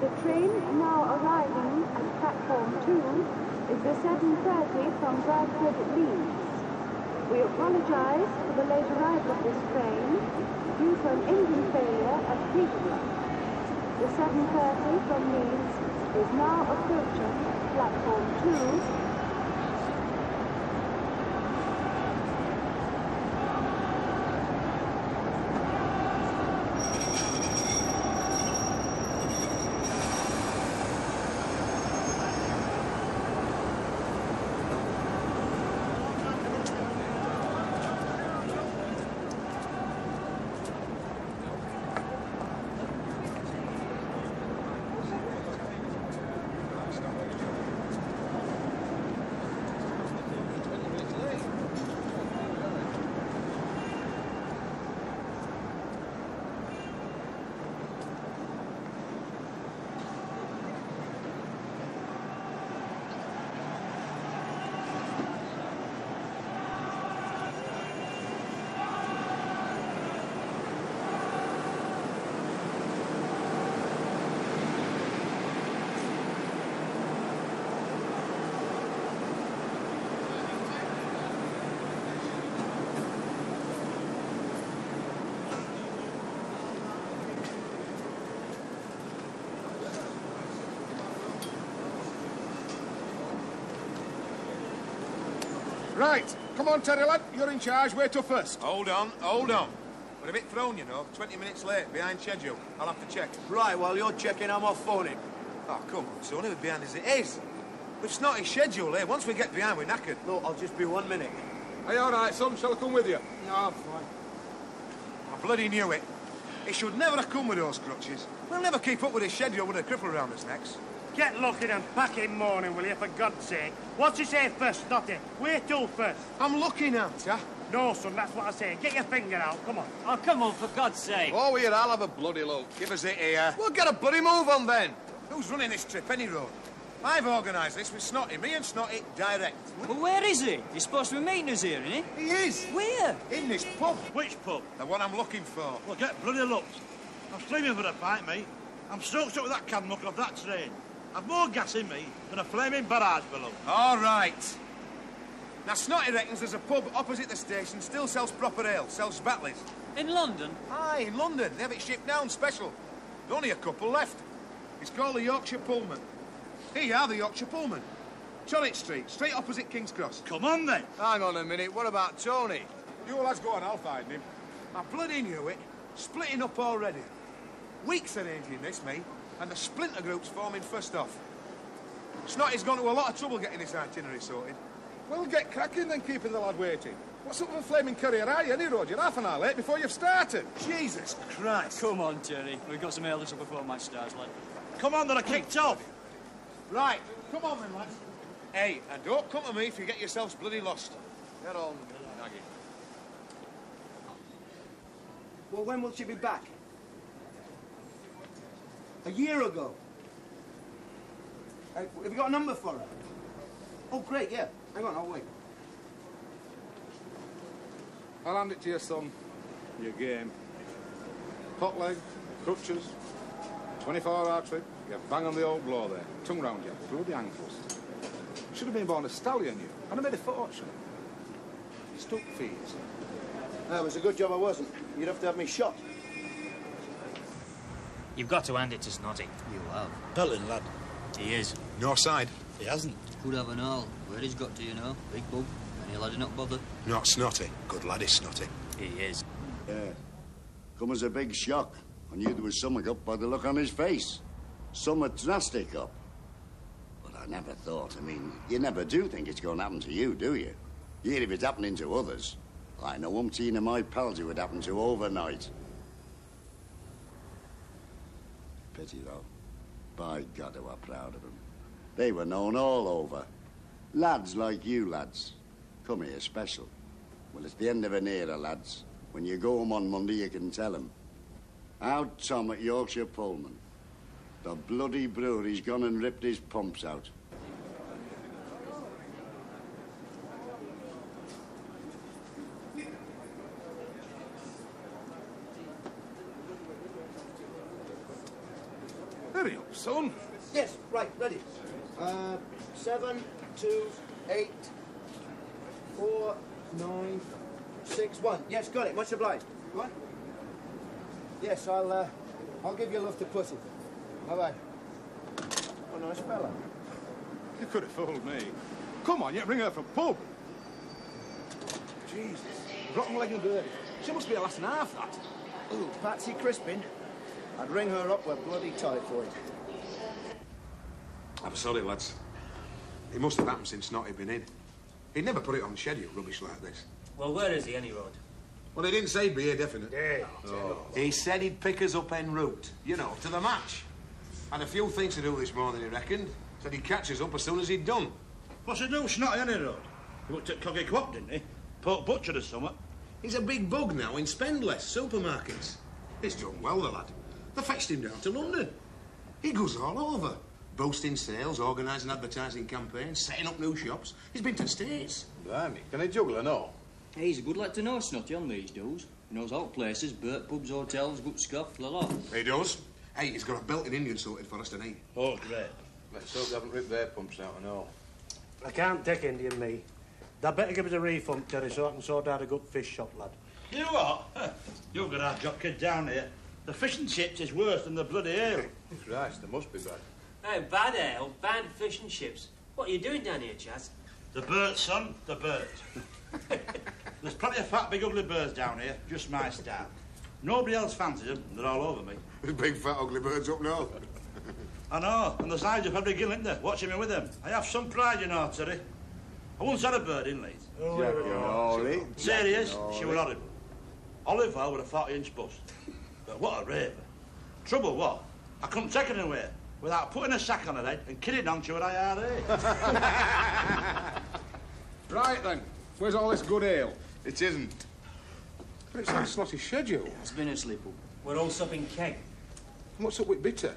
The train now arriving at platform 2 is the 7:30 from Bradford Leeds. We apologise for the late arrival of this train due to an engine failure at Craven. The 7:30 from Leeds is now approaching platform 2. Right, come on, Terry lad, you're in charge, where to first? Hold on, hold on. We're a bit thrown, you know, 20 minutes late, behind schedule. I'll have to check. Right, while you're checking, I'm off phoning. Oh, come on, son, we're behind as it is. We've Snotty's schedule here. Once we get behind, we're knackered. No, I'll just be 1 minute. Are you all right, son? Shall I come with you? No, I'm fine. I bloody knew it. He should never have come with those crutches. We'll never keep up with his schedule with a cripple around us next. Get looking and pack in morning, will you, for God's sake? What's he say first, Snotty? Where to first? I'm looking at ya. No, son, that's what I say. Get your finger out, come on. Oh, come on, for God's sake. Oh, here, I'll have a bloody look. Give us it here. We'll get a bloody move on then. Who's running this trip, any road? I've organised this with Snotty. Me and Snotty, direct. But where is he? He's supposed to be meeting us here, isn't he? He is. Where? In this pub. Which pub? The one I'm looking for. Well, get bloody looked. I'm streaming for a pint, mate. I'm soaked up with that can mucker off that train. I've more gas in me than a flaming barrage below. All right. Now, Snotty reckons there's a pub opposite the station still sells proper ale, sells Batleys. In London? Aye, in London. They have it shipped down special. There's only a couple left. It's called the Yorkshire Pullman. Here you are, the Yorkshire Pullman. Chorlett Street, straight opposite King's Cross. Come on, then. Hang on a minute, what about Tony? You lads go on, I'll find him. I bloody knew it. Splitting up already. Weeks arranging this, me, and the splinter group's forming first off. Snotty's gone to a lot of trouble getting this itinerary sorted. Well, get cracking then, keeping the lad waiting. What sort of a flaming courier are you, any road? You're half an hour late before you've started. Jesus Christ. Come on, Terry. We've got some ale this up before match starts, lad. Come on, then I kicked off. Right, come on then, lads. Hey, and don't come to me if you get yourselves bloody lost. Get on, Naggy. Well, when will she be back? A year ago. Have you got a number for her? Oh, great, yeah. Hang on, I'll wait. I'll hand it to your son. Your game. Hot leg, crutches, 24-hour trip. You bang on the old blow there. Tongue round you, bloody ankles. Should have been born a stallion, you. I'd have made a fortune. Stuck feet. It was a good job I wasn't. You'd have to have me shot. You've got to hand it to Snotty. You have. Pelling, lad. He is. North side. He hasn't. Could have an all. Where he's got to, you know. Big bug. Any laddie not bother. Not Snotty. Good lad is Snotty. He is. Yeah. Come as a big shock. I knew there was something up by the look on his face. Something drastic up. But I never thought. I mean, you never do think it's going to happen to you, do you? You hear if it's happening to others. I know umpteen of my pals who it happened to overnight. Pity, though. By God, who are proud of them. They were known all over. Lads like you, lads. Come here, special. Well, it's the end of an era, lads. When you go home on Monday, you can tell them. Out Tom at Yorkshire Pullman. The bloody brewery's gone and ripped his pumps out. Hurry up, son. Yes, right, ready. 7, 2, 8, 4, 9, 6, 1. Yes, got it. Much obliged. What? Yes, I'll give you love to pussy. Bye-bye. What a nice fella. You could have fooled me. Come on, you bring her from pub. Jesus. Rotten leg and bird. She must be a lass and half, that. Ooh, Patsy Crispin. I'd ring her up with bloody typhoid. I'm sorry, lads. It must have happened since Snotty been in. He'd never put it on the schedule, rubbish like this. Well, where is he, any road? Well, he didn't say he'd be here definite. Yeah. Oh. He said he'd pick us up en route, you know, to the match. Had a few things to do this morning, he reckoned. Said he'd catch us up as soon as he'd done. What's he do, Snotty, any road? He worked at Cogdon, didn't he? Pork butcher or something. He's a big bug now in Spendless supermarkets. He's done well, the lad. They fetched him down to London. He goes all over. Boasting sales, organising advertising campaigns, setting up new shops. He's been to the States. Blimey, can he juggle or no? Hey, he's a good lad to know, Snotty, on these doos. He knows all places, Burt, pubs, hotels, good scuff, the lot. He does. Hey, he's got a belting Indian sorted for us tonight. Oh, great. Let's hope they haven't ripped their pumps out and all. I can't take Indian, me. They'd better give us a refund, Terry, so I can sort out a good fish shop, lad. You what? You've got our job kid down here. The fish and chips is worse than the bloody ale. Christ, they must be bad. Oh, bad ale, bad fish and chips. What are you doing down here, Chaz? The birds, son, the birds. There's plenty of fat, big, ugly birds down here, just my style. Nobody else fancies them, they're all over me. There's big, fat, ugly birds up north. I know, and the size of every gill, isn't there? Watching me with them. I have some pride, you know, Terry. I once had a bird in Leeds. Serious, she was horrible. Olive oil with a 40-inch bust. But what a raver. Trouble what? I couldn't take her anywhere without putting a sack on her head and kidding on to her IRA. Right then, where's all this good ale? It isn't. But it's on Snotty's schedule. It's been a slip up. We're all supping keg. What's up with bitter?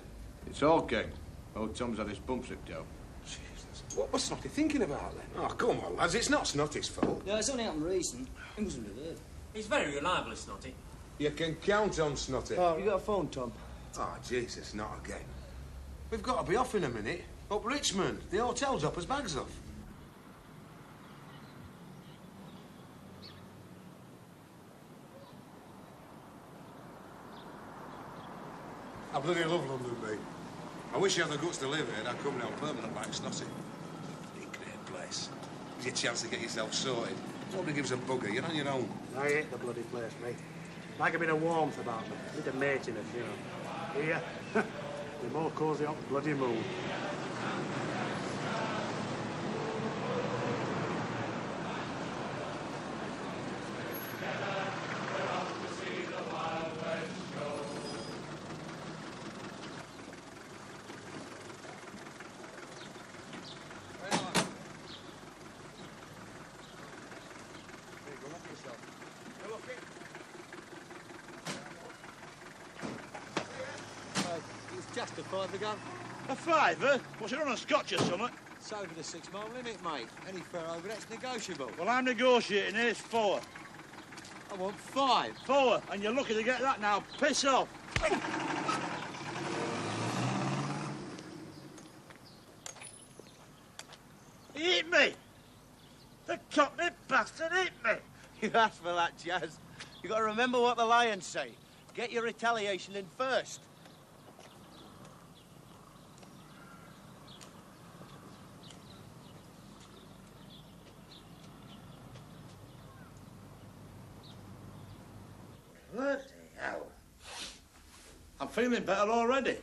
It's all keg. Old Tom's had his pump ripped out. Jesus, what was Snotty thinking about then? Oh, come on, lads, it's not Snotty's fault. No, it's only happened recent. It wasn't with her. He's very reliable, is Snotty. You can count on Snotty. Oh, you got a phone, Tom? Oh, Jesus, not again. We've got to be off in a minute. Up Richmond. The hotel drop us bags off. I bloody love London, mate. I wish you had the guts to live here and I'd come down permanent like Snotty. Big, great place. Gives you a chance to get yourself sorted. Nobody gives a bugger. You're on your own. I hate the bloody place, mate. Like a bit of warmth about me. A bit of matiness, you know. Here, we're more cosy up the bloody moon. Just a fiver gun. A fiver? What's it on, a scotch or something? It's over the 6 mile limit, mate. Any fare over that's negotiable. Well, I'm negotiating. Here's 4. I want 5. 4, and you're lucky to get that now. Piss off. He hit me. The cockney bastard hit me. You asked for that, Jazz. You got to remember what the lions say. Get your retaliation in first. Bloody hell. I'm feeling better already.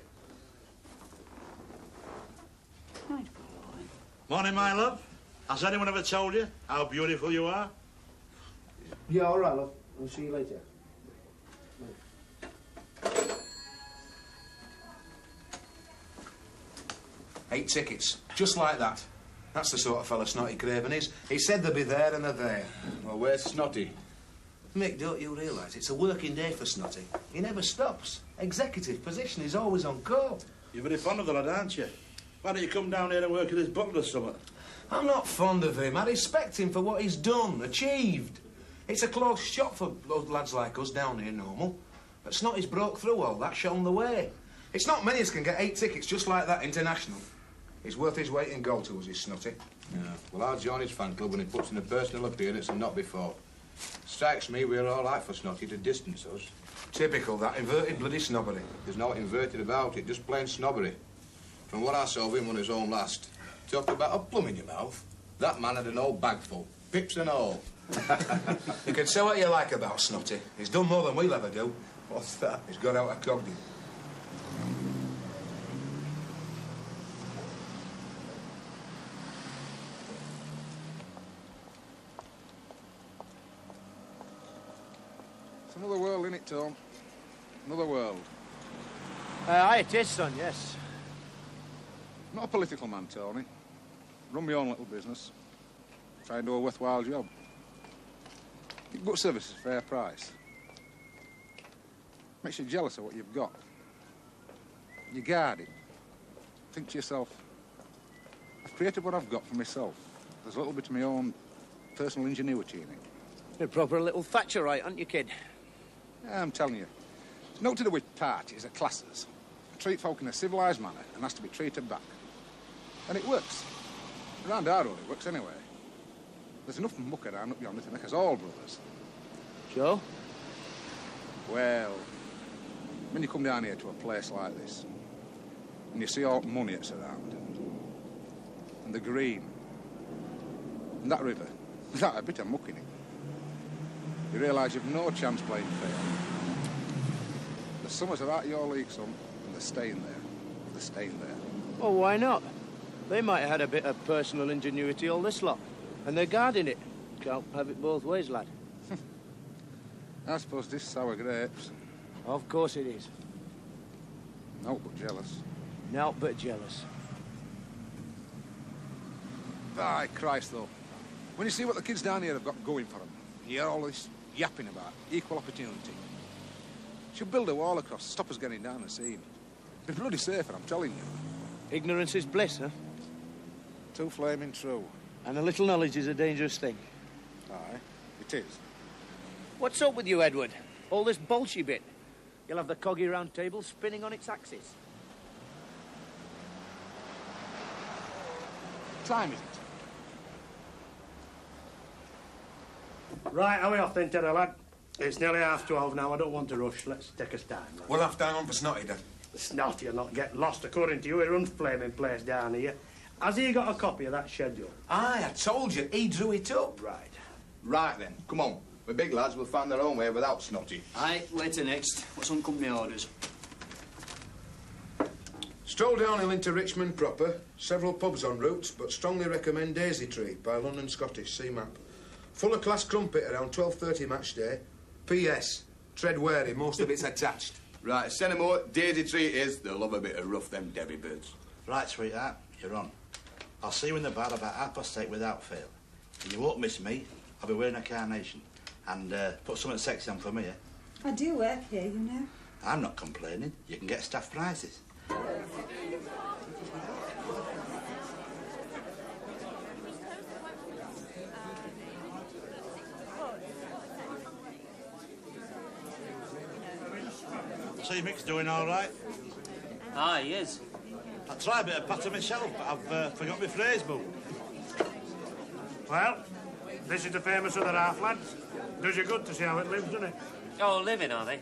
Morning, my love. Has anyone ever told you how beautiful you are? Yeah, all right, love. I'll see you later. 8 tickets, just like that. That's the sort of fella Snotty Craven is. He said they'd be there and they're there. Well, where's Snotty? Mick, don't you realise it's a working day for Snotty? He never stops. Executive position, he's always on call. You're very fond of the lad, aren't you? Why don't you come down here and work at his butler or something? I'm not fond of him. I respect him for what he's done, achieved. It's a close shot for lads like us down here, normal. But Snotty's broke through all that, shown the way. It's not many as can get 8 tickets just like that, international. He's worth his weight in gold to us, is Snotty. Yeah. Well, I'll join his fan club when he puts in a personal appearance and not before. Strikes me we're all right for Snotty to distance us. Typical, that inverted bloody snobbery. There's no inverted about it, just plain snobbery. From what I saw of him when he was home last, talk about a plum in your mouth. That man had an old bag full, pips and all. You can say what you like about Snotty. He's done more than we'll ever do. What's that? He's got out of Cogdon. It's another world, innit, Tom? Another world. Aye, it is, son, yes. I'm not a political man, Tony. Run my own little business. Try and do a worthwhile job. Get good service at a fair price. Makes you jealous of what you've got. You guard it. Think to yourself, I've created what I've got for myself. There's a little bit of my own personal ingenuity in it. You're a proper little Thatcherite, aren't you, kid? Yeah, I'm telling you. It's not to do with parties or classes. Treat folk in a civilised manner and has to be treated back. And it works. Around our road it works anyway. There's enough muck around up yonder to make us all brothers. Joe? Well, when you come down here to a place like this, and you see all the money that's around, and the green, and that river, that a bit of muck in it, you realise you've no chance playing fair. The Summers are out of your league, son, and they're staying there. They're staying there. Well, why not? They might have had a bit of personal ingenuity, all this lot. And they're guarding it. Can't have it both ways, lad. I suppose this sour grapes. Of course it is. No, but jealous. Naught but jealous. By Christ, though. When you see what the kids down here have got going for them, you hear all this yapping about equal opportunity. Should build a wall across to stop us getting down the scene. Be bloody safer, I'm telling you. Ignorance is bliss, huh? Too flaming true. And a little knowledge is a dangerous thing. Aye, it is. What's up with you, Edward? All this bolshy bit. You'll have the coggy round table spinning on its axis. Time is it? Right, are we off then, Tedder, lad? It's nearly 12:30 now. I don't want to rush. Let's take us time. Lad. We'll have time on for Snotty, then. Snotty will not get lost, according to you. He runs flaming place down here. Has he got a copy of that schedule? Aye, I told you. He drew it up. Right. Right then, come on. We're big lads, we'll find their own way without Snotty. Aye, later next. What's on company orders? Stroll downhill into Richmond proper. Several pubs en route, but strongly recommend Daisy Tree by London Scottish. See map. Full of class crumpet around 12:30 match day. P.S. Tread wary, most of it's attached. Right, send 'em out. Daisy Tree it is. They'll love a bit of rough, them Debbie birds. Right, sweetheart, you're on. I'll see you in the bar about 8:30 without fail. And you won't miss me. I'll be wearing a carnation. And put something sexy on for me, eh? I do work here, you know. I'm not complaining. You can get staff prizes. See Mick's doing all right? Ah, he is. I try a bit of patter myself, but I've forgot my phrase book. Well, this is the famous other half, lads. Does you good to see how it lives, doesn't it? Oh, living, are they?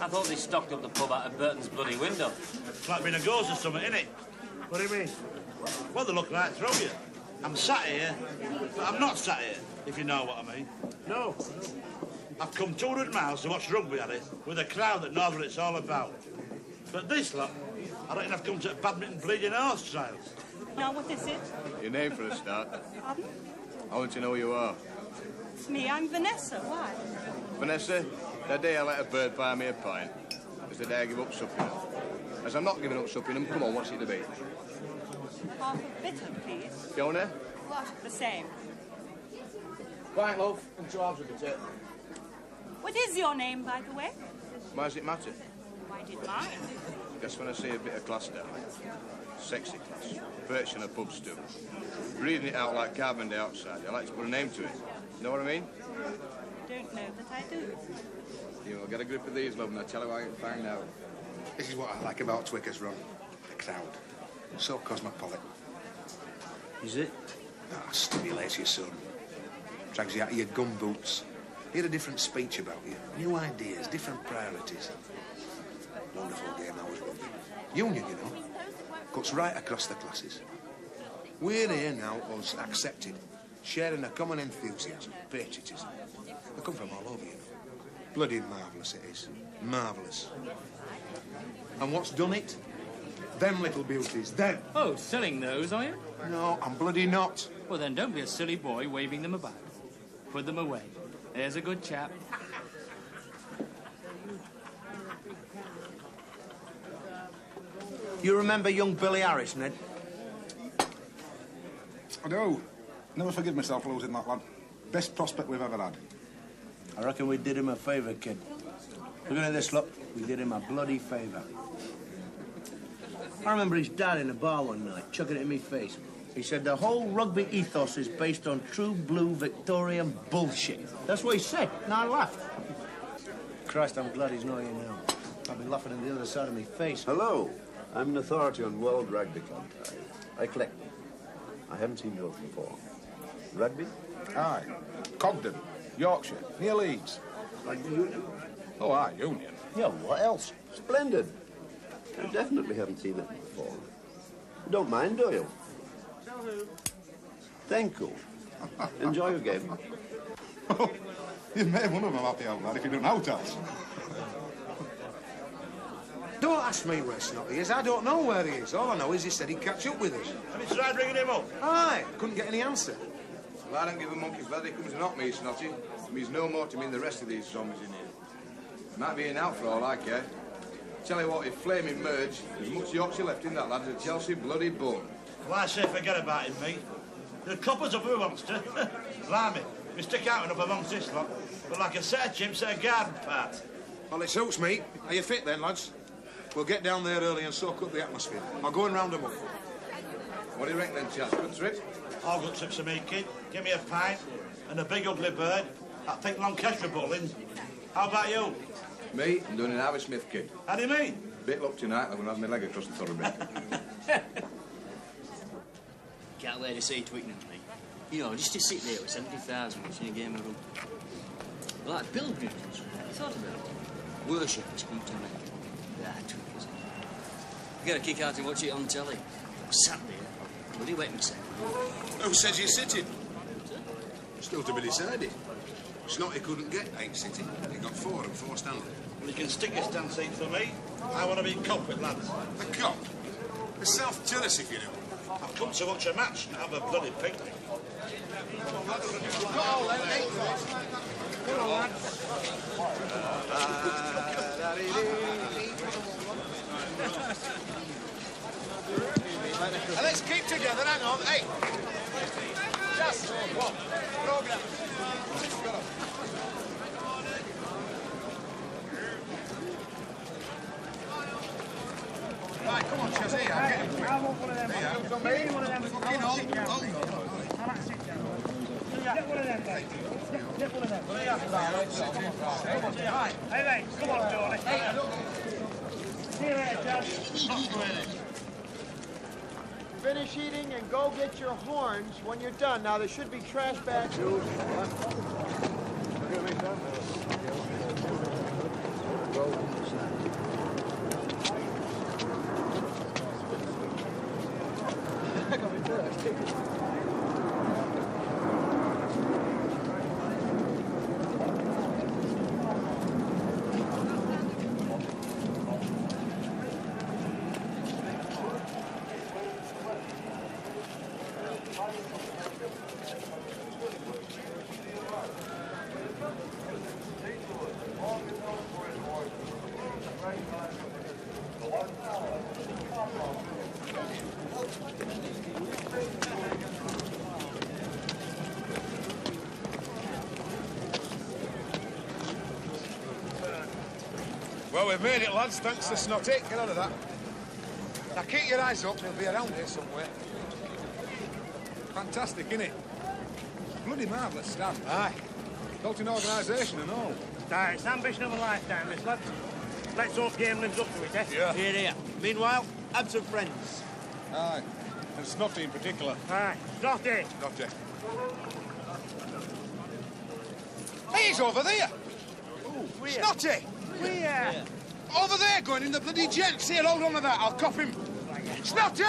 I thought they stocked up the pub out of Burton's bloody window. It's like being a ghost or something, innit? What do you mean? Well, they look right through you. I'm sat here, but I'm not sat here, if you know what I mean. No. I've come 200 miles to watch rugby at it, with a crowd that knows what it's all about. But this lot, I reckon I've come to a badminton bleeding horse trials. Now, what is it? Your name for a start. Pardon? I want to know who you are. It's me. I'm Vanessa. Why? Vanessa, that day I let a bird buy me a pint was the day I give up supping. As I'm not giving up supping, come on, what's it to be? Half a bitter, please. Fiona? What? The same. Pint, love, and 2 halves of bitter. What is your name, by the way? Why does it matter? Why did mine? Just when I see a bit of class down there. Sexy class. Perched on a pub stool. Breathing it out like carbon dioxide. I like to put a name to it. Know what I mean? I don't know that I do. You will get a grip of these, love, and I'll tell you how you can find out. This is what I like about Twicker's Run. The crowd. So cosmopolitan. Is it? Ah, stimulates your son. Drags you out of your gum boots. Hear a different speech about you. New ideas, different priorities. Wonderful game, that was rugby. Union, you know. Cuts right across the classes. We're here now, us accepted, sharing a common enthusiasm, patriotism. They come from all over, you know. Bloody marvellous it is. Marvellous. And what's done it? Them little beauties, them. Oh, selling those, are you? No, I'm bloody not. Well, then don't be a silly boy waving them about. Put them away. There's a good chap. You remember young Billy Harris, Ned? I do. Never forgive myself losing that lad. Best prospect we've ever had. I reckon we did him a favour, kid. Look at this, look. We did him a bloody favour. I remember his dad in a bar one night, chucking it in me face. He said the whole rugby ethos is based on true blue Victorian bullshit. That's what he said, and I laughed. Christ, I'm glad he's not here now. I'll be laughing on the other side of my face. Hello. I'm an authority on World Rugby Club. I collect. I haven't seen yours before. Rugby? Aye. Cogdon, Yorkshire, near Leeds. Like the Union? Oh, aye, Union. Yeah, what else? Splendid. I definitely haven't seen it before. Don't mind, do you? Thank you. Enjoy your game. You've made one of them happy out lad if you don't know else. Don't ask me where Snotty is. I don't know where he is. All I know is he said he'd catch up with us. Have you tried ringing him up? Aye, couldn't get any answer. Well, I don't give a monkey's feather. He comes to knock me, Snotty. It means no more to me than the rest of these zombies in here. Might be in out for all I care. Tell you what, if flaming merge, there's much Yorkshire left in that lad as a Chelsea bloody bone. Well, I say forget about him, mate. The coppers up who wants to. Blimey, we stick out enough amongst this lot. But like a set of chimps at a garden part. Well, it suits me. Are you fit then, lads? We'll get down there early and soak up the atmosphere. I'll go and round them up. What do you reckon then, chaps? Good trip? All good trips for me, kid. Give me a pint and a big ugly bird. I think Lancashire bowling. How about you? Me, I'm doing an Harvey Smith, kid. How do you mean? Bit luck tonight, I'm going to have my leg across the thoroughbred. Can't wait to see Twickenham, mate. You know, just to sit there with 70,000 watching a game of rugby. Like pilgrims. Thought about it. Worshippers come to me. Twickenham. You get a kick out and watch it on telly. Sat there. Bloody wet myself. Who says you're sitting? Still to be decided. Snotty couldn't get 8 sitting. He got 4 and 4 standing. Well, you can stick your stand seat for me. I want to be cop with lads. A cop? A self-jealous if you do. I've come to watch a match, not have a bloody picnic. Let's keep together, hang on. Hey! Just one. Program. Right, come on, Chaz, here, get him quick. I want one of them. Give me one of them. Fucking hold on. Get one of them, mate. Get one of them. Right. Hey, mate, come on, Johnny. See you later, Chaz. Finish eating and go get your horns when you're done. Now, there should be trash bags. Well, we've made it, lads, thanks to Snotty. Get out of that. Now, keep your eyes up. He'll be around here somewhere. Fantastic, innit? Bloody marvellous stand. Aye. Built an organisation and all. Aye, it's the ambition of a lifetime, this lad. Let's hope game lives up to it, eh? Yeah. Here, here. Meanwhile, have some friends. Aye. And Snotty in particular. Aye. Snotty. Snotty. He's over there! Where? Snotty! Where? Over there, going in the bloody gents. Here, hold on to that. I'll cop him. Snotty!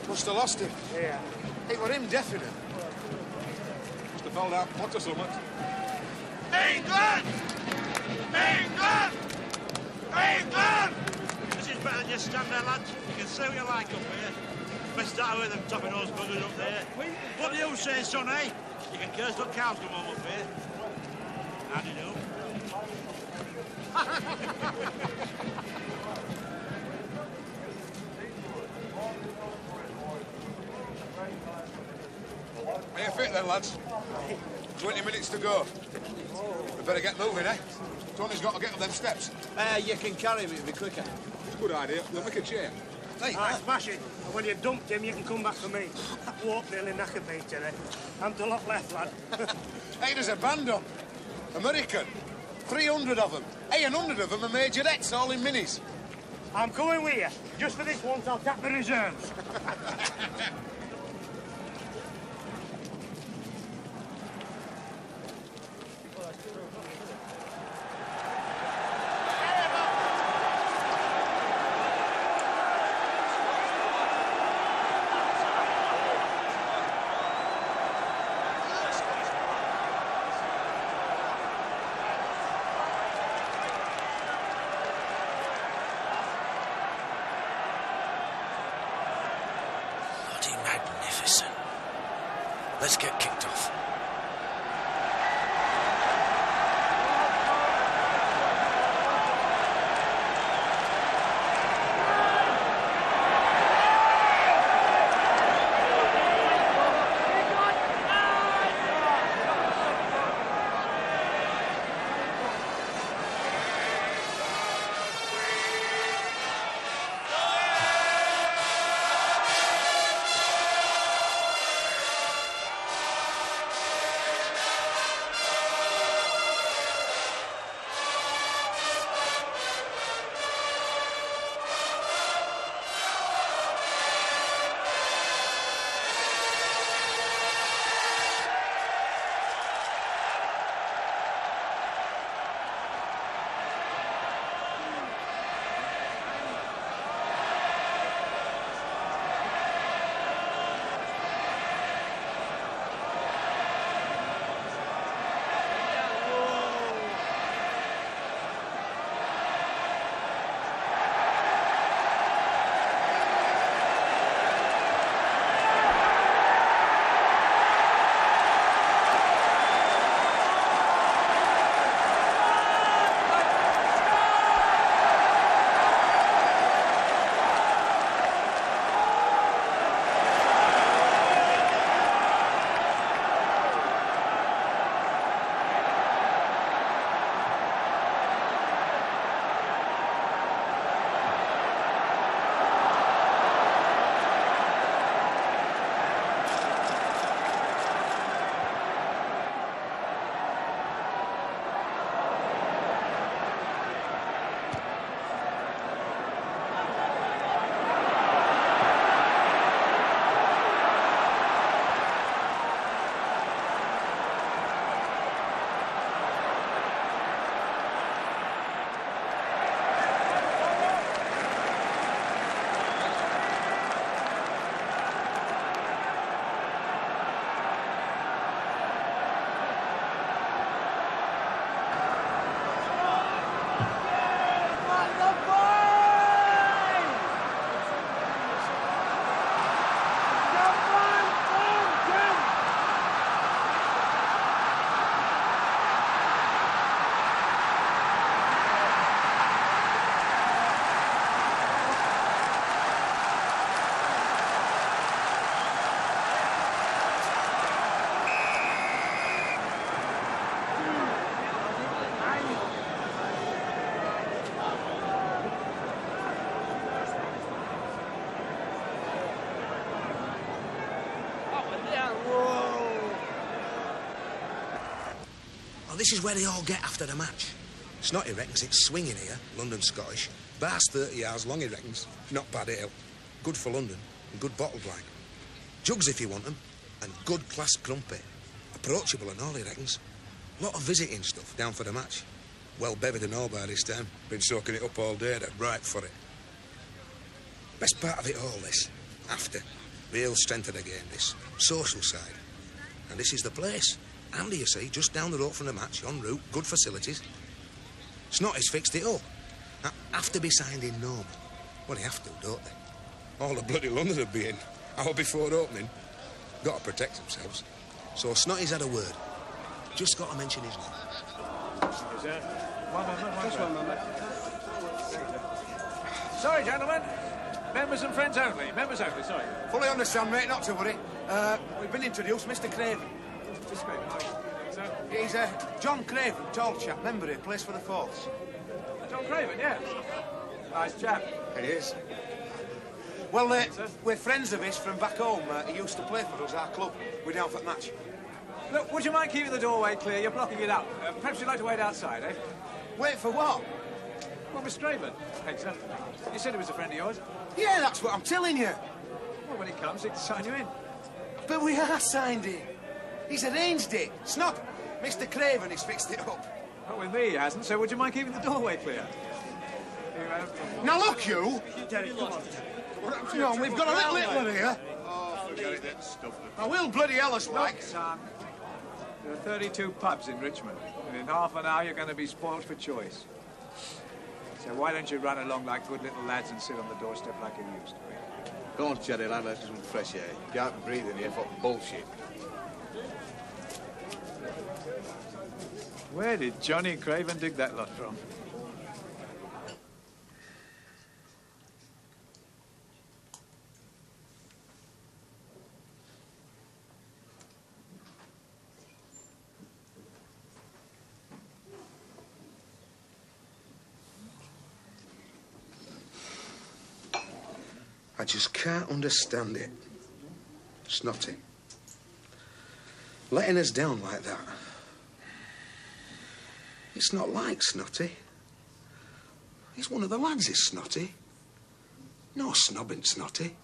Must have lost him. Yeah. It were him, definite. Must have fell down pot or something. England! England! England! This is better than just stand there, lads. You can say what you like up here. Best start with them topping those buggers up there. What do you say, son, eh? You can curse the cows come home up here. How do you do? Are you fit then, lads? 20 minutes to go. We better get moving, eh? Tony's got to get up them steps. You can carry him, it'll be quicker. Good idea. We'll make a chair. Hey, Aye, smash it. And when you dumped him, you can come back for me. That walk nearly knackered me today. I'm a lot left, lad. hey, there's a band up. American. 300 of them. 800 of them are majorettes, all in minis. I'm coming with you. Just for this once, I'll tap the reserves. Magnificent. Let's get kicked off. this is where they all get after the match. Snotty reckons it's swinging here, London Scottish. Bar's 30 yards long, he reckons. Not bad ale. Good for London and good bottled wine. Jugs if you want them, and good class crumpet. Approachable and all, he reckons. Lot of visiting stuff down for the match. Well bevered and all by this time. Been soaking it up all day, they're ripe for it. Best part of it all, this. After. Real strength of the game, this. Social side. And this is the place. Handy, you see, just down the road from the match, en route, good facilities. Snotty's fixed it up. Now, have to be signed in normal. Well, they have to, don't they? All the bloody London would be in. Hour before opening. Got to protect themselves. So Snotty's had a word. Just got to mention his name. Is there? One moment. Sorry, gentlemen. Members and friends only. Members only, sorry. Fully understand, mate, not to worry. We've been introduced, Mr. Craven. Mr. Craven, so? He's John Craven, tall chap, member here, plays for the Force. John Craven, yes. Nice chap. It is. Well, we're friends of his from back home. He used to play for us, our club. We're down for the match. Look, would you mind keeping the doorway clear? You're blocking it up. Perhaps you'd like to wait outside, eh? Wait for what? Well, Mr. Craven. Hey, sir. You said he was a friend of yours. Yeah, that's what I'm telling you. Well, when he comes, he can sign you in. But we are signed in. He's arranged it. Snot, Mr. Craven has fixed it up. Not with me, he hasn't, so would you mind keeping the doorway clear? Now, look, you! Terry, come on. Come on, we've got a little Hitler here. Oh, forget it, that stuff. I will bloody hell us like. Look, son, there are 32 pubs in Richmond, and in half an hour you're going to be spoilt for choice. So why don't you run along like good little lads and sit on the doorstep like you used to be? Go on, Cherry, lad, let's get some fresh air. You can't breathe in here for bullshit. Where did Johnny Craven dig that lot from? I just can't understand it. Snotty. Letting us down like that. It's not like Snotty. He's one of the lads, is Snotty. No snobbing Snotty.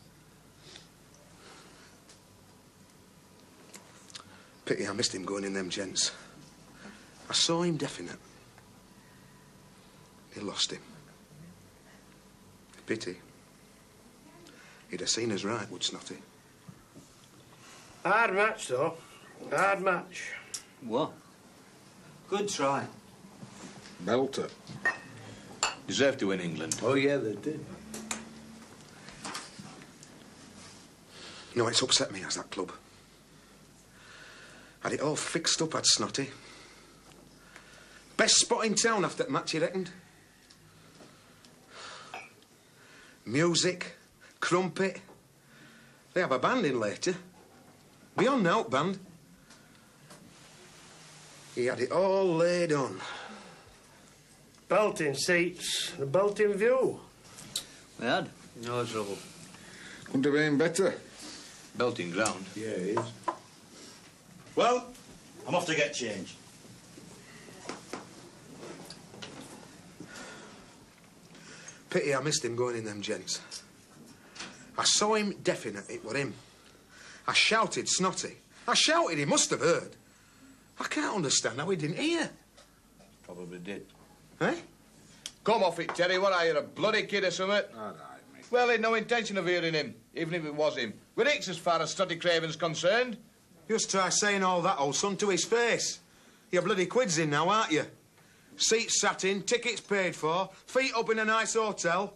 Pity I missed him going in them gents. I saw him definite. He lost him. Pity. He'd have seen us right, would Snotty? Hard match, though. Hard match. What? Good try. Belter. Deserved to win England. Oh, yeah, they did. No, it's upset me as that club. Had it all fixed up, had Snotty. Best spot in town after that match, he reckoned. Music, crumpet. They have a band in later. Beyond out band. He had it all laid on. Belting seats, the belting view. We had. No trouble. Couldn't have been better. Belting ground. Yeah, it is. Well, I'm off to get changed. Pity I missed him going in them gents. I saw him definite, it were him. I shouted Snotty. I shouted, he must have heard. I can't understand how he didn't hear. Probably did. Eh? Come off it, Terry. What are you, a bloody kid or something? All right, mate. Well, he'd no intention of hearing him, even if it was him. We're Hicks as far as Snotty Craven's concerned. Just try saying all that, old son, to his face. You're bloody quids in now, aren't you? Seats sat in, tickets paid for, feet up in a nice hotel.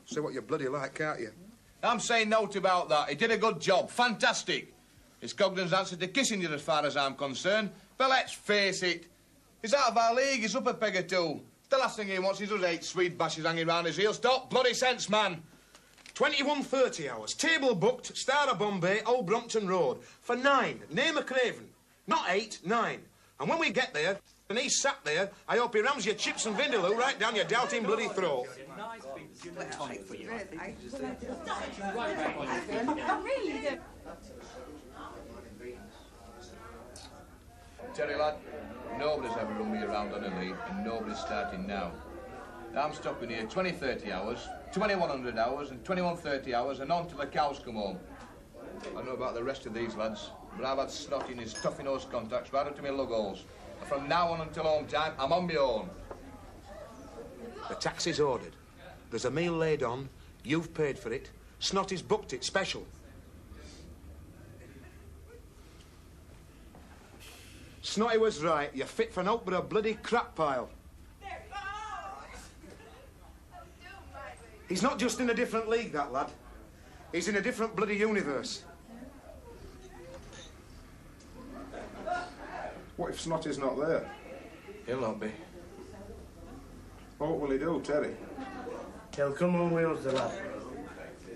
Say what you're bloody like, can't you? I'm saying nought about that. He did a good job. Fantastic. It's Cogdon's answer to kissing you as far as I'm concerned. But let's face it. He's out of our league. He's up a peg or two. The last thing he wants is us 8 Swede bashes hanging round his heels. Stop bloody sense, man. 21:30 hours. Table booked, Star of Bombay, Old Brompton Road. For 9. Name a Craven. Not 8, 9. And when we get there, and he's sat there, I hope he rams your chips and vindaloo right down your doubting bloody throat. Tonic for you. Terry, lad, nobody's ever run me around on a lead, and nobody's starting now. I'm stopping here 20, 30 hours, 2100 hours, and 2130 hours, and on till the cows come home. I don't know about the rest of these lads, but I've had Snotty and his toughy-nosed contacts right up to my lug holes. And from now on until home time, I'm on my own. The taxi's ordered. There's a meal laid on. You've paid for it. Snotty's booked it special. Snotty was right. You're fit for naught but a bloody crap pile. He's not just in a different league, that lad. He's in a different bloody universe. What if Snotty's not there? He'll not be. Well, what will he do, Terry? He'll come on wheels, the lad.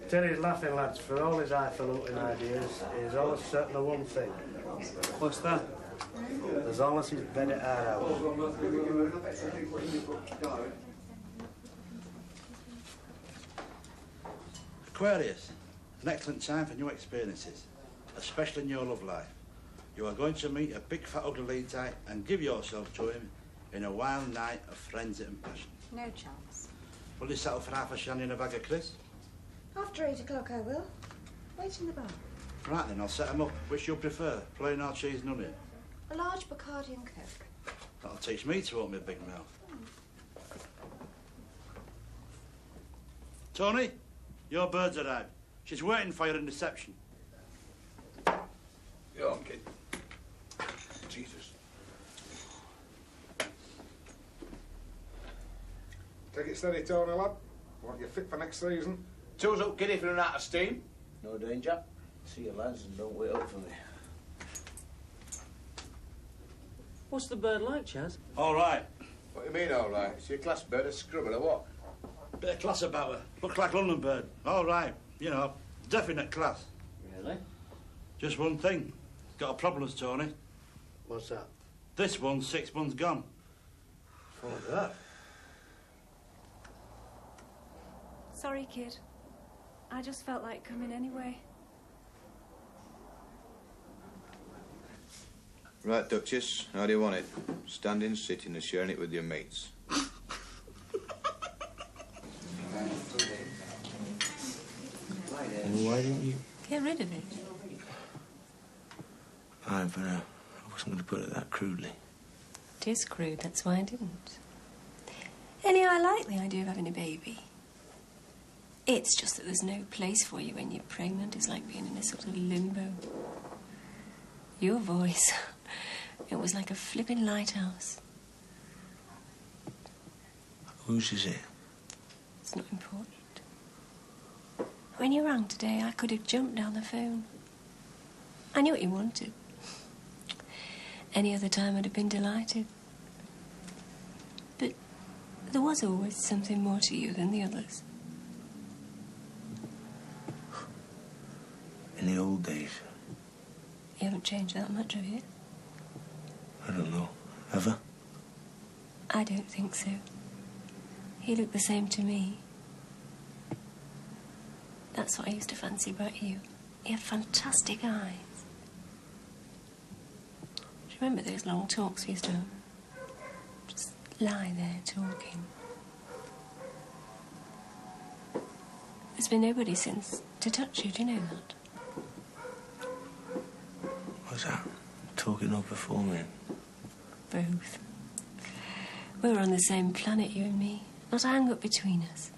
Terry's laughing, lads. For all his highfalutin ideas, he's always certain of one thing. What's that? There's always his bed at our house. Aquarius, an excellent time for new experiences, especially in your love life. You are going to meet a big fat ugly lead type and give yourself to him in a wild night of frenzy and passion. No chance. Will you settle for half a shandy and a bag of crisps? After 8 o'clock, I will. Wait in the bar. Right then, I'll set 'em up. Which you'll prefer, plain or cheese and onion? A large Bacardi and Coke. That'll teach me to open my big mouth. Tony, your bird's arrived. She's waiting for you in reception. You're on, kid. Jesus. Take it steady, Tony, lad. Want you fit for next season? Two's up, kid, if you're out of steam. No danger. See you, lads, and don't wait up for me. What's the bird like, Chaz? All right. What do you mean, all right? Is your class bird a scrubber or what? Bit of class about her. Looks like London bird. All right. You know, definite class. Really? Just one thing. Got a problem, Tony. What's that? This one's 6 months gone. What's that? Sorry, kid. I just felt like coming anyway. Right, Duchess, how do you want it? Standing, sitting, or sharing it with your mates? Why didn't you? Get rid of it. I wasn't going to put it that crudely. It is crude, that's why I didn't. Anyhow, I like the idea of having a baby. It's just that there's no place for you when you're pregnant. It's like being in a sort of limbo. Your voice, it was like a flipping lighthouse. Whose is it? It's not important. When you rang today, I could have jumped down the phone. I knew what you wanted. Any other time I'd have been delighted. But there was always something more to you than the others. In the old days? You haven't changed that much, have you? I don't know. Ever? I don't think so. You look the same to me. That's what I used to fancy about you. You have fantastic eyes. Do you remember those long talks we used to have? Just lie there talking. There's been nobody since to touch you, do you know that? What's that? Talking or performing? Both. We were on the same planet, you and me. Not a hang-up between us.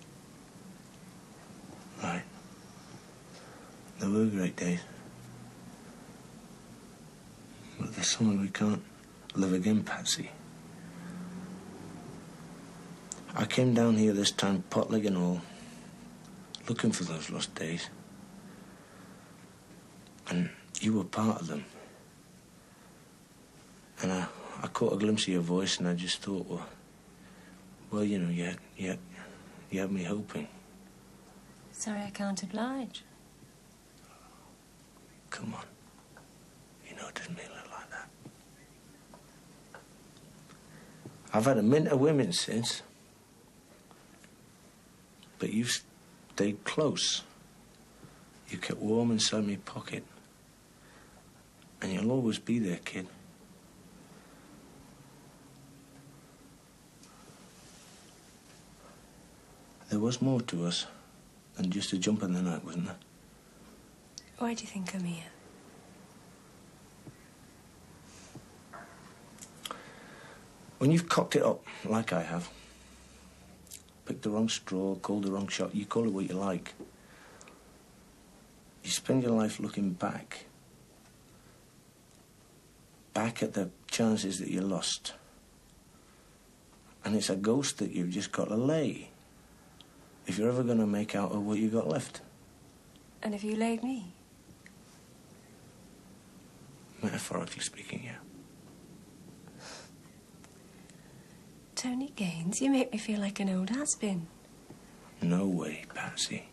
Right. There were great days. But there's something we can't live again, Patsy. I came down here this time, potleg and all, looking for those lost days. And you were part of them. And I caught a glimpse of your voice, and I just thought, well, you know, you had me hoping. Sorry I can't oblige. Come on. You know it didn't mean it like that. I've had a mint of women since. But you've stayed close. You kept warm inside my pocket. And you'll always be there, kid. There was more to us than just a jump in the night, wasn't there? Why do you think I'm here? When you've cocked it up, like I have, picked the wrong straw, called the wrong shot, you call it what you like. You spend your life looking back at the chances that you lost. And it's a ghost that you've just got to lay if you're ever going to make out of what you got left. And have you laid me? Metaphorically speaking, yeah. Tony Gaines, you make me feel like an old has-been. No way, Patsy.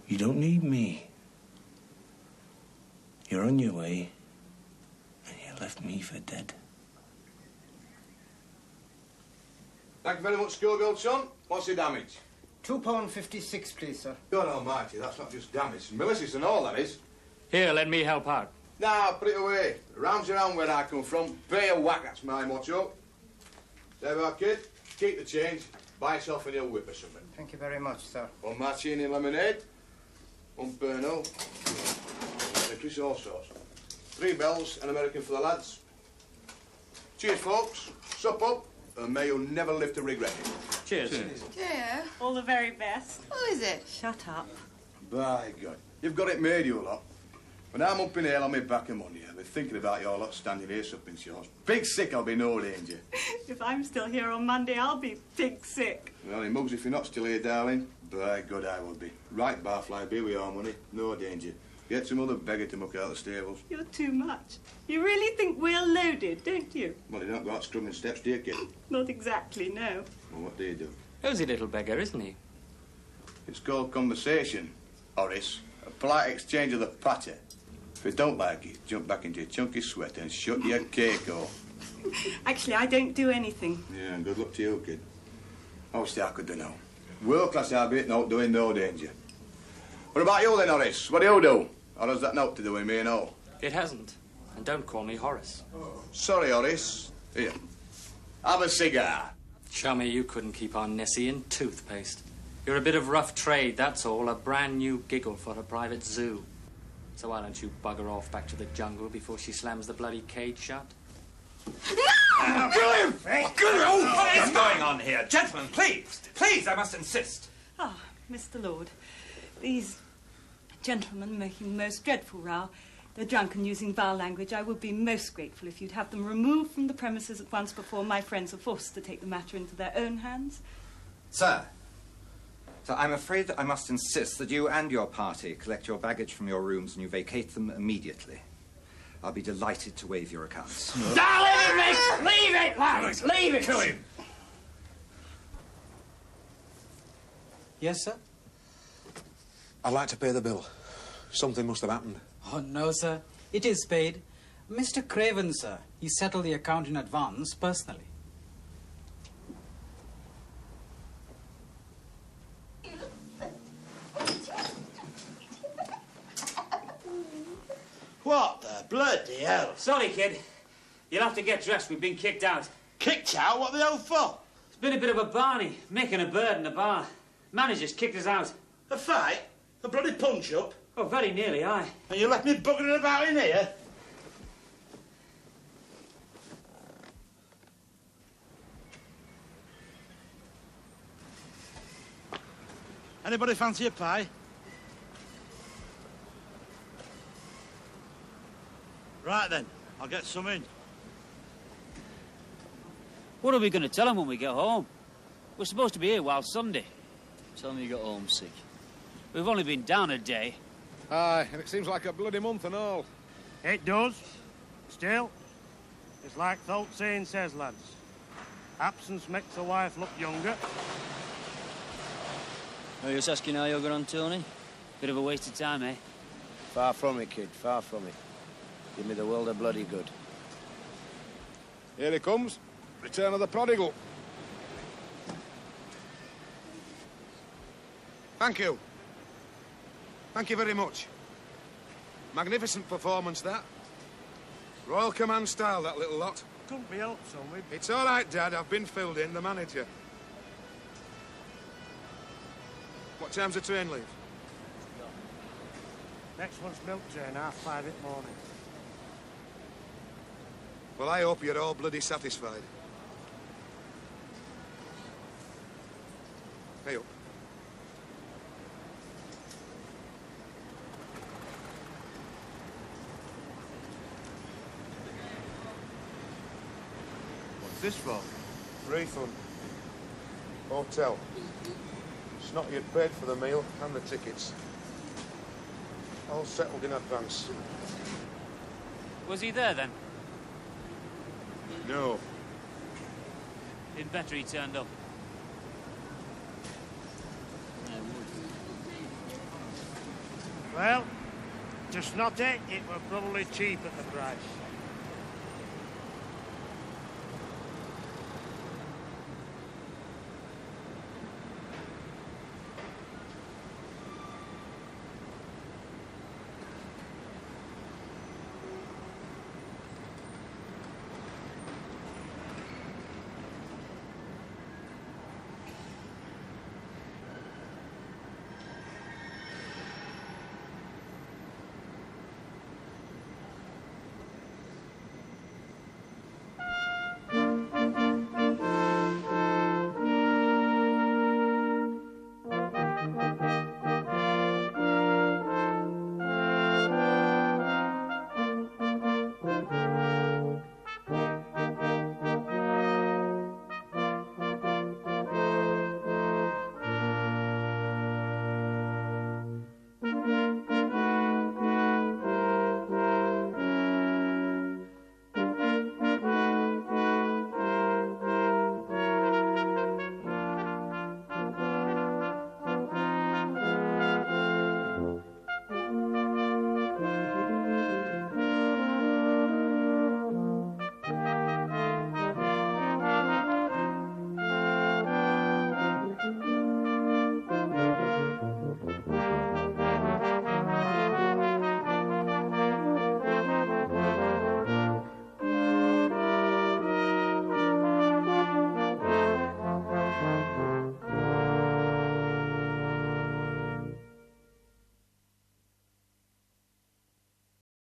You don't need me. You're on your way, and you left me for dead. Thank you very much, Schofield, son. What's the damage? £2.56, please, sir. God almighty, that's not just damage. Malicious and all, that is. Here, let me help out. Nah, put it away. Rounds around where I come from. Pay a whack, that's my motto. There we are, kid. Keep the change. Buy yourself a new whip or something. Thank you very much, sir. One martini lemonade. One Pernod. Chris all sorts. 3 bells, an American for the lads. Cheers, folks. Sup up, and may you never live to regret it. Cheers. Cheers. All the very best. Who is it? Shut up. By God. You've got it made, you lot. When I'm up in here on my back of money, I'll be thinking about your lot standing here supping yours. Big sick, I'll be no danger. If I'm still here on Monday, I'll be pig sick. Well, in mugs, if you're not still here, darling, by God, I will be. Right, barfly, be with your money, no danger. Get some other beggar to muck out the stables. You're too much. You really think we're loaded, don't you? Well, you don't go out strumming steps, do you, kid? Not exactly, no. Well, what do you do? Who's a little beggar, isn't he? It's called conversation, Horace. A polite exchange of the patter. If you don't like it, jump back into your chunky sweat and shut your cake off. Actually, I don't do anything. Yeah, and good luck to you, kid. Obviously, I could do now. World-class habit, not doing no danger. What about you then, Horace? What do you do? Or has that naught to do with me and all? It hasn't. And don't call me Horace. Sorry, Horace. Here. Have a cigar. Chummy, you couldn't keep on Nessie in toothpaste. You're a bit of rough trade, that's all. A brand new giggle for a private zoo. So why don't you bugger off back to the jungle before she slams the bloody cage shut? Kill him! What is going on here? Gentlemen, please. Please, I must insist. Ah, Mr. Lord. These gentlemen making the most dreadful row. They're drunk and using vile language. I would be most grateful if you'd have them removed from the premises at once before my friends are forced to take the matter into their own hands. Sir, I'm afraid that I must insist that you and your party collect your baggage from your rooms and you vacate them immediately. I'll be delighted to waive your accounts. No. Leave it, lads! Leave it! Kill him! Yes, sir? I'd like to pay the bill. Something must have happened. Oh, no, sir. It is paid. Mr. Craven, sir. He settled the account in advance personally. What the bloody hell? Sorry, kid. You'll have to get dressed. We've been kicked out. Kicked out? What the hell for? It's been a bit of a Barney, making a bird in the bar. Manager's kicked us out. A fight? A bloody punch-up? Oh, very nearly, aye. And you left me buggering about in here? Anybody fancy a pie? Right then, I'll get some in. What are we going to tell them when we get home? We're supposed to be here while Sunday. Tell them you got homesick. We've only been down a day. Aye, and it seems like a bloody month and all. It does. Still, it's like the old saying says, lads. Absence makes a wife look younger. Are you just asking how you're going on, Tony? Bit of a waste of time, eh? Far from it, kid, far from it. Give me the world of bloody good. Here he comes. Return of the prodigal. Thank you. Thank you very much. Magnificent performance, that. Royal Command style, that little lot. Couldn't be helped, son. It's all right, Dad. I've been filled in, the manager. What time's the train leave? Next one's milk train, 5:30 in the morning. Well, I hope you're all bloody satisfied. Hey up. What's this for? Refund. Hotel. Snotty had paid for the meal and the tickets. All settled in advance. Was he there then? No. It'd better he turned up. Well, to Snotty, it were probably cheap at the price.